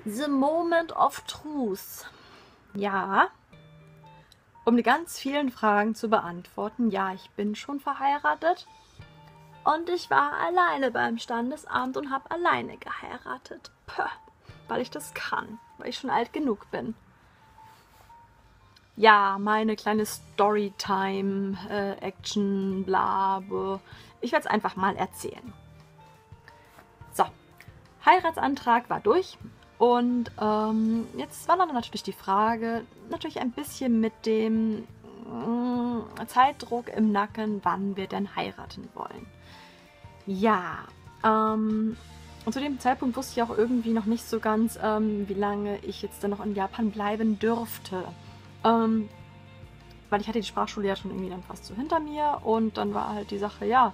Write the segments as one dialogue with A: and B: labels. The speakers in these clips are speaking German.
A: The Moment of Truth. Ja, um die ganz vielen Fragen zu beantworten, ja, ich bin schon verheiratet und ich war alleine beim Standesamt und habe alleine geheiratet. Puh, weil ich das kann, weil ich schon alt genug bin. Ja, meine kleine Storytime, Action, bla, bla. Ich werde es einfach mal erzählen. So, Heiratsantrag war durch und jetzt war dann natürlich die Frage, natürlich ein bisschen mit dem Zeitdruck im Nacken, wann wir denn heiraten wollen. Ja, und zu dem Zeitpunkt wusste ich auch irgendwie noch nicht so ganz, wie lange ich jetzt dann noch in Japan bleiben dürfte. Weil ich hatte die Sprachschule ja schon irgendwie dann fast so hinter mir und dann war halt die Sache, ja,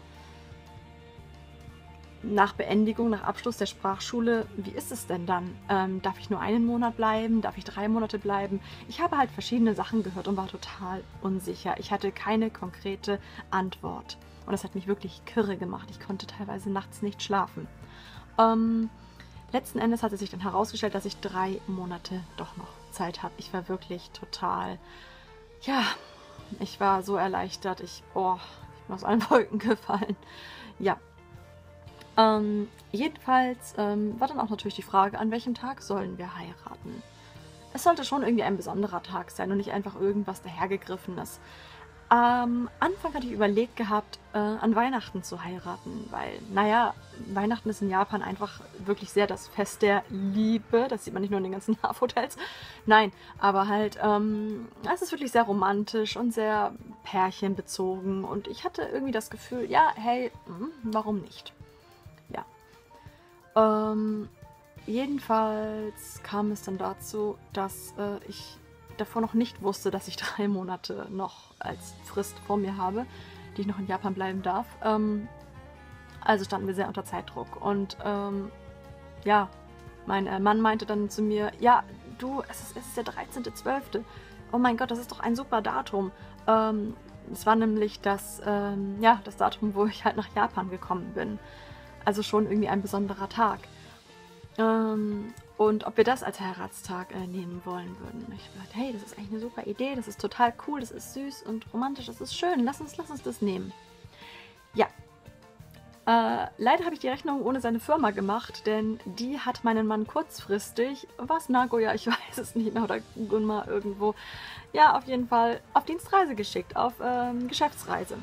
A: nach Beendigung, nach Abschluss der Sprachschule, wie ist es denn dann? Darf ich nur einen Monat bleiben? Darf ich 3 Monate bleiben? Ich habe halt verschiedene Sachen gehört und war total unsicher. Ich hatte keine konkrete Antwort. Und das hat mich wirklich kirre gemacht. Ich konnte teilweise nachts nicht schlafen. Letzten Endes hat es sich dann herausgestellt, dass ich 3 Monate doch noch Zeit habe. Ich war wirklich total, ja, ich war so erleichtert. Ich bin aus allen Wolken gefallen. Ja. Jedenfalls war dann auch natürlich die Frage, an welchem Tag sollen wir heiraten? Es sollte schon irgendwie ein besonderer Tag sein und nicht einfach irgendwas dahergegriffenes. Am Anfang hatte ich überlegt gehabt, an Weihnachten zu heiraten, weil, naja, Weihnachten ist in Japan einfach wirklich sehr das Fest der Liebe. Das sieht man nicht nur in den ganzen Hotels. Nein, aber halt, es ist wirklich sehr romantisch und sehr pärchenbezogen. Und ich hatte irgendwie das Gefühl, ja, hey, warum nicht? Ja. Jedenfalls kam es dann dazu, dass ich davor noch nicht wusste, dass ich 3 Monate noch als Frist vor mir habe, die ich noch in Japan bleiben darf. Also standen wir sehr unter Zeitdruck. Und ja, mein Mann meinte dann zu mir, ja, du, es ist der 13.12. Oh mein Gott, das ist doch ein super Datum. Es war nämlich das Datum, wo ich halt nach Japan gekommen bin. Also schon irgendwie ein besonderer Tag. Und ob wir das als Heiratstag nehmen wollen würden. Ich dachte, hey, das ist eigentlich eine super Idee, das ist total cool, das ist süß und romantisch, das ist schön, lass uns das nehmen. Ja. Leider habe ich die Rechnung ohne seine Firma gemacht, denn die hat meinen Mann kurzfristig, was Nagoya, ich weiß es nicht mehr, oder Gunma irgendwo, ja, auf jeden Fall auf Dienstreise geschickt, auf Geschäftsreise.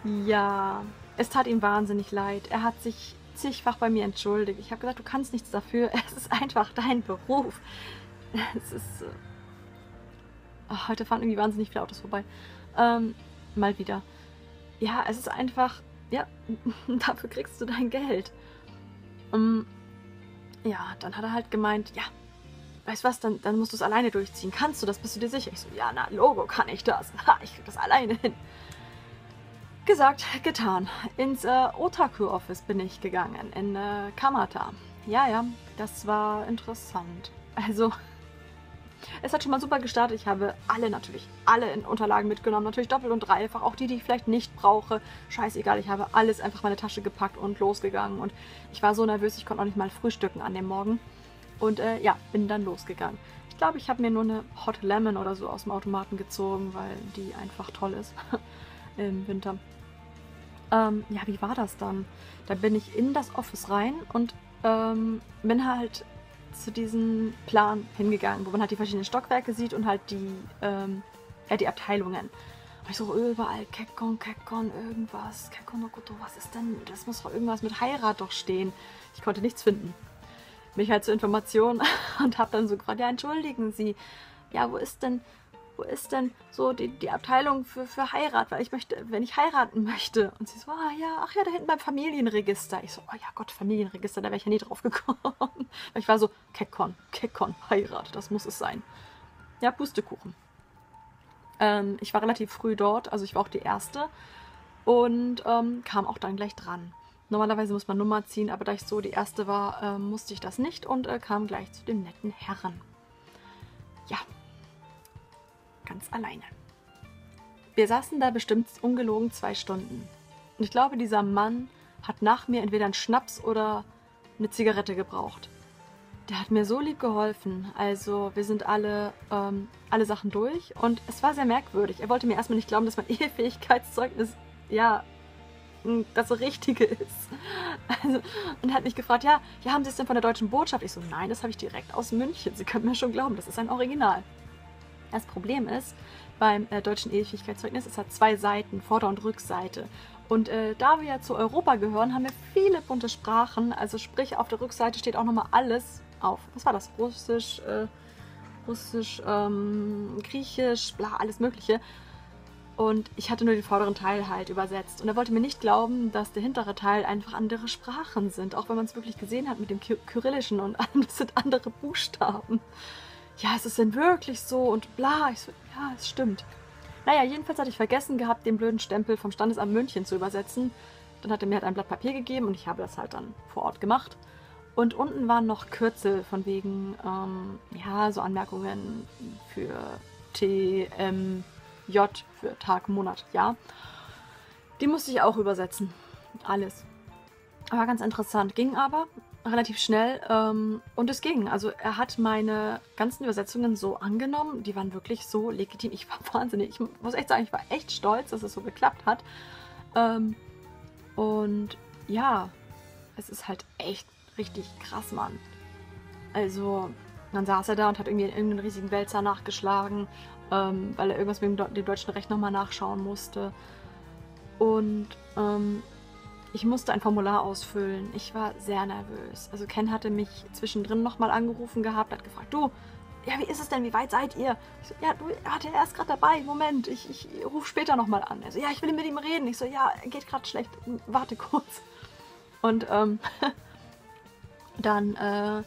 A: Ja, es tat ihm wahnsinnig leid. Er hat sich zigfach bei mir entschuldigt. Ich habe gesagt, du kannst nichts dafür. Es ist einfach dein Beruf. Es ist... heute fahren irgendwie wahnsinnig viele Autos vorbei. Mal wieder. Ja, es ist einfach... Ja, dafür kriegst du dein Geld. Ja, dann hat er halt gemeint, ja, weißt du was, dann musst du es alleine durchziehen. Kannst du das? Bist du dir sicher? Ich so, ja, na, Logo kann ich das. Ha, ich krieg das alleine hin. Gesagt, getan. Ins Otaku-Office bin ich gegangen, in Kamata. Ja, das war interessant. Also, es hat schon mal super gestartet. Ich habe alle in Unterlagen mitgenommen. Natürlich doppelt und dreifach, auch die ich vielleicht nicht brauche. Scheißegal, ich habe alles einfach in meine Tasche gepackt und losgegangen. Und ich war so nervös, ich konnte auch nicht mal frühstücken an dem Morgen. Und ja, bin dann losgegangen. Ich glaube, ich habe mir nur eine Hot Lemon oder so aus dem Automaten gezogen, weil die einfach toll ist im Winter. Ja, wie war das dann? Da bin ich in das Office rein und bin halt zu diesem Plan hingegangen, wo man halt die verschiedenen Stockwerke sieht und halt die Abteilungen. Und ich so, überall Kekkon, irgendwas. Kekkon no Koto, was ist denn? Das muss doch irgendwas mit Heirat doch stehen. Ich konnte nichts finden. Mich halt zur Information und habe dann so gefragt, ja, entschuldigen Sie, ja, wo ist denn so die Abteilung für Heirat, weil ich möchte, wenn ich heiraten möchte. Und sie so, ach ja, da hinten beim Familienregister. Ich so, oh ja Gott, Familienregister, da wäre ich ja nie drauf gekommen. Weil ich war so, Kekkon, Heirat, das muss es sein. Ja, Pustekuchen. Ich war relativ früh dort, also ich war auch die Erste und kam auch dann gleich dran. Normalerweise muss man Nummer ziehen, aber da ich so die Erste war, musste ich das nicht und kam gleich zu dem netten Herren. Ja. Ganz alleine. Wir saßen da bestimmt ungelogen 2 Stunden. Und ich glaube, dieser Mann hat nach mir entweder einen Schnaps oder eine Zigarette gebraucht. Der hat mir so lieb geholfen. Also wir sind alle Sachen durch und es war sehr merkwürdig. Er wollte mir erstmal nicht glauben, dass mein Ehefähigkeitszeugnis, ja, das Richtige ist. Also, und er hat mich gefragt, ja, haben Sie es denn von der Deutschen Botschaft? Ich so, nein, das habe ich direkt aus München. Sie können mir schon glauben, das ist ein Original. Das Problem ist, beim deutschen Ehefähigkeitszeugnis, es hat 2 Seiten, Vorder- und Rückseite. Und da wir ja zu Europa gehören, haben wir viele bunte Sprachen. Also sprich, auf der Rückseite steht auch nochmal alles auf. Was war das? Russisch, Griechisch, bla, alles Mögliche. Und ich hatte nur den vorderen Teil halt übersetzt. Und er wollte mir nicht glauben, dass der hintere Teil einfach andere Sprachen sind. Auch wenn man es wirklich gesehen hat mit dem Kyrillischen und das sind andere Buchstaben. Ja, ist es denn wirklich so? Und bla, ich so, ja, es stimmt. Naja, jedenfalls hatte ich vergessen gehabt, den blöden Stempel vom Standesamt München zu übersetzen. Dann hat er mir halt ein Blatt Papier gegeben und ich habe das halt dann vor Ort gemacht. Und unten waren noch Kürzel von wegen, ja, so Anmerkungen für TMJ, für Tag, Monat, Jahr. Die musste ich auch übersetzen. Alles. War ganz interessant. Ging aber relativ schnell und es ging. Also er hat meine ganzen Übersetzungen so angenommen. Die waren wirklich so legitim. Ich war wahnsinnig. Ich muss echt sagen, ich war echt stolz, dass es so geklappt hat. Und ja, es ist halt echt richtig krass, Mann. Also, dann saß er da und hat irgendwie in irgendeinen riesigen Wälzer nachgeschlagen, weil er irgendwas mit dem deutschen Recht nochmal nachschauen musste. Und ich musste ein Formular ausfüllen. Ich war sehr nervös. Also Ken hatte mich zwischendrin nochmal angerufen gehabt, hat gefragt, du, ja, wie ist es denn, wie weit seid ihr? Ich so, ja, du, er ist gerade dabei, Moment, ich rufe später nochmal an. Er so, ja, ich will mit ihm reden. Ich so, ja, geht gerade schlecht, warte kurz. Und dann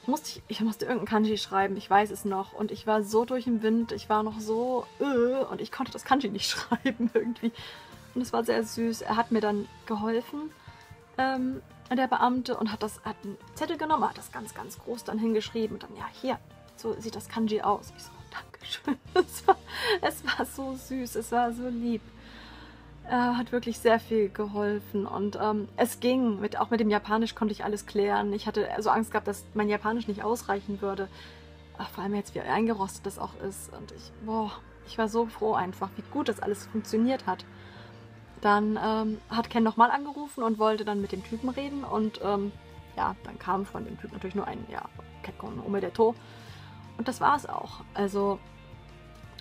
A: musste ich irgendein Kanji schreiben, ich weiß es noch. Und ich war so durch den Wind, ich war noch so und ich konnte das Kanji nicht schreiben irgendwie. Und es war sehr süß. Er hat mir dann geholfen, der Beamte, und hat einen Zettel genommen, hat das ganz, ganz groß dann hingeschrieben und dann, ja, hier, so sieht das Kanji aus. Ich so, Dankeschön. Es war so süß, es war so lieb. Er hat wirklich sehr viel geholfen und es ging. Auch mit dem Japanisch konnte ich alles klären. Ich hatte so Angst gehabt, dass mein Japanisch nicht ausreichen würde. Ach, vor allem jetzt, wie eingerostet das auch ist. Und ich war so froh einfach, wie gut das alles funktioniert hat. Dann hat Ken nochmal angerufen und wollte dann mit dem Typen reden. Und ja, dann kam von dem Typ natürlich nur ein, ja, Kekkon Omedetou. Und das war es auch. Also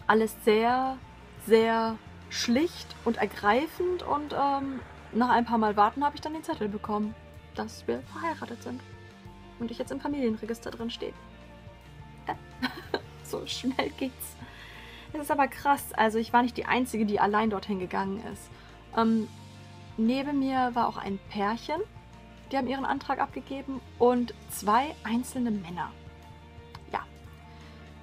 A: alles sehr, sehr schlicht und ergreifend und nach ein paar Mal warten habe ich dann den Zettel bekommen, dass wir verheiratet sind und ich jetzt im Familienregister drin stehe. So schnell geht's. Das ist aber krass, also ich war nicht die Einzige, die allein dorthin gegangen ist. Neben mir war auch ein Pärchen, die haben ihren Antrag abgegeben und 2 einzelne Männer. Ja,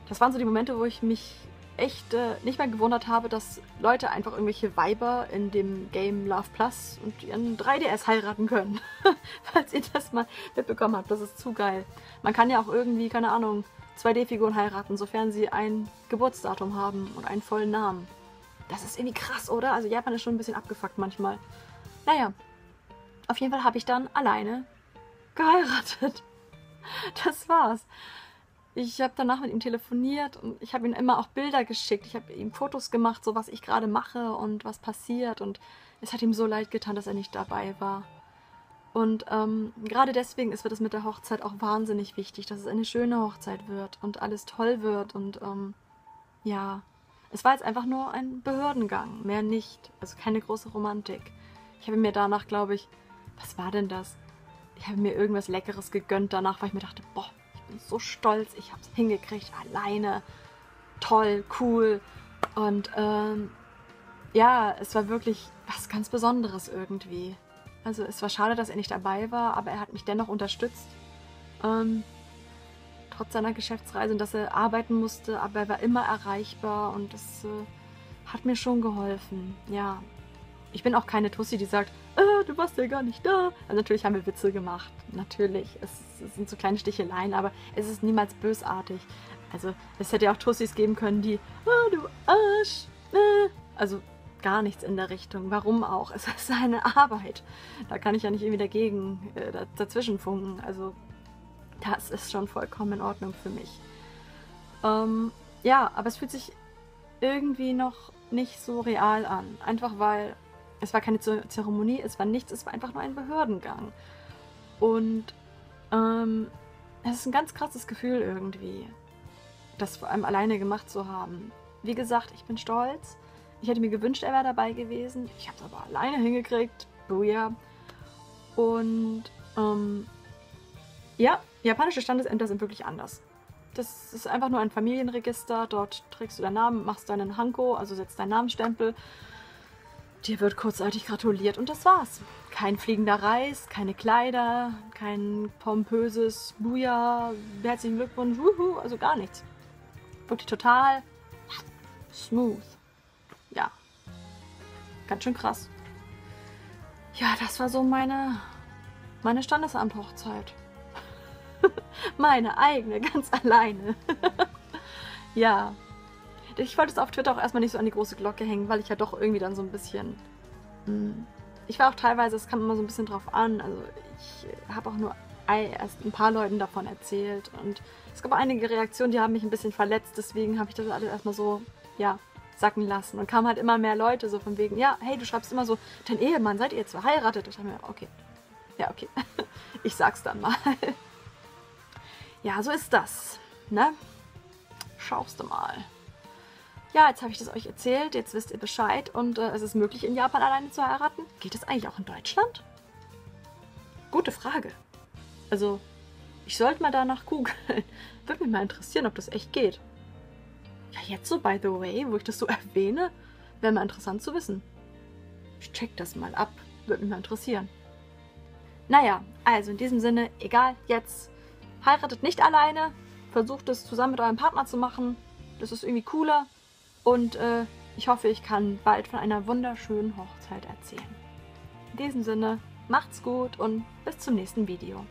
A: das waren so die Momente, wo ich mich echt nicht mehr gewundert habe, dass Leute einfach irgendwelche Weiber in dem Game Love Plus und ihren 3DS heiraten können. Falls ihr das mal mitbekommen habt, das ist zu geil. Man kann ja auch irgendwie, keine Ahnung, 2D-Figuren heiraten, sofern sie ein Geburtsdatum haben und einen vollen Namen. Das ist irgendwie krass, oder? Also Japan ist schon ein bisschen abgefuckt manchmal. Naja, auf jeden Fall habe ich dann alleine geheiratet. Das war's. Ich habe danach mit ihm telefoniert und ich habe ihm immer auch Bilder geschickt. Ich habe ihm Fotos gemacht, so was ich gerade mache und was passiert. Und es hat ihm so leid getan, dass er nicht dabei war. Und gerade deswegen ist mir das mit der Hochzeit auch wahnsinnig wichtig, dass es eine schöne Hochzeit wird und alles toll wird. Und ja, es war jetzt einfach nur ein Behördengang, mehr nicht. Also keine große Romantik. Ich habe mir danach, glaube ich, was war denn das? Ich habe mir irgendwas Leckeres gegönnt danach, weil ich mir dachte, boah, ich bin so stolz, ich habe es hingekriegt, alleine, toll, cool. Und ja, es war wirklich was ganz Besonderes irgendwie. Also es war schade, dass er nicht dabei war, aber er hat mich dennoch unterstützt. Trotz seiner Geschäftsreise und dass er arbeiten musste, aber er war immer erreichbar und das hat mir schon geholfen. Ja, ich bin auch keine Tussi, die sagt, du warst ja gar nicht da. Also natürlich haben wir Witze gemacht, natürlich. Es sind so kleine Sticheleien, aber es ist niemals bösartig. Also es hätte ja auch Tussis geben können, die, du Arsch. Also gar nichts in der Richtung. Warum auch? Es ist seine Arbeit. Da kann ich ja nicht irgendwie dazwischen funken. Also das ist schon vollkommen in Ordnung für mich. Ja, aber es fühlt sich irgendwie noch nicht so real an. Einfach weil es war keine Zeremonie, es war nichts, es war einfach nur ein Behördengang. Und es ist ein ganz krasses Gefühl irgendwie, das vor allem alleine gemacht zu haben. Wie gesagt, ich bin stolz. Ich hätte mir gewünscht, er wäre dabei gewesen. Ich habe es aber alleine hingekriegt. Booyah. Und ja, japanische Standesämter sind wirklich anders. Das ist einfach nur ein Familienregister. Dort trägst du deinen Namen, machst deinen Hanko, also setzt deinen Namensstempel. Dir wird kurzzeitig gratuliert und das war's. Kein fliegender Reis, keine Kleider, kein pompöses Buja, herzlichen Glückwunsch, wuhu, also gar nichts. Wirklich total smooth. Ja, ganz schön krass. Ja, das war so meine Standesamt-Hochzeit. Meine eigene, ganz alleine. Ja. Ich wollte es auf Twitter auch erstmal nicht so an die große Glocke hängen, weil ich ja doch irgendwie dann so ein bisschen... Ich war auch teilweise, es kam immer so ein bisschen drauf an, also ich habe auch nur erst ein paar Leuten davon erzählt und es gab einige Reaktionen, die haben mich ein bisschen verletzt, deswegen habe ich das alles erstmal so, ja, sacken lassen und kamen halt immer mehr Leute so von wegen, ja, hey, du schreibst immer so, dein Ehemann, seid ihr jetzt verheiratet? Und ich dachte mir, okay, ja, okay, ich sag's dann mal. Ja, so ist das, ne? Schaust du mal. Ja, jetzt habe ich das euch erzählt, jetzt wisst ihr Bescheid und es ist möglich, in Japan alleine zu heiraten. Geht das eigentlich auch in Deutschland? Gute Frage. Also, ich sollte mal danach googeln. Würde mich mal interessieren, ob das echt geht. Ja, jetzt so, by the way, wo ich das so erwähne, wäre mal interessant zu wissen. Ich check das mal ab. Würde mich mal interessieren. Naja, also in diesem Sinne, egal, jetzt heiratet nicht alleine. Versucht es zusammen mit eurem Partner zu machen. Das ist irgendwie cooler. Und ich hoffe, ich kann bald von einer wunderschönen Hochzeit erzählen. In diesem Sinne, macht's gut und bis zum nächsten Video.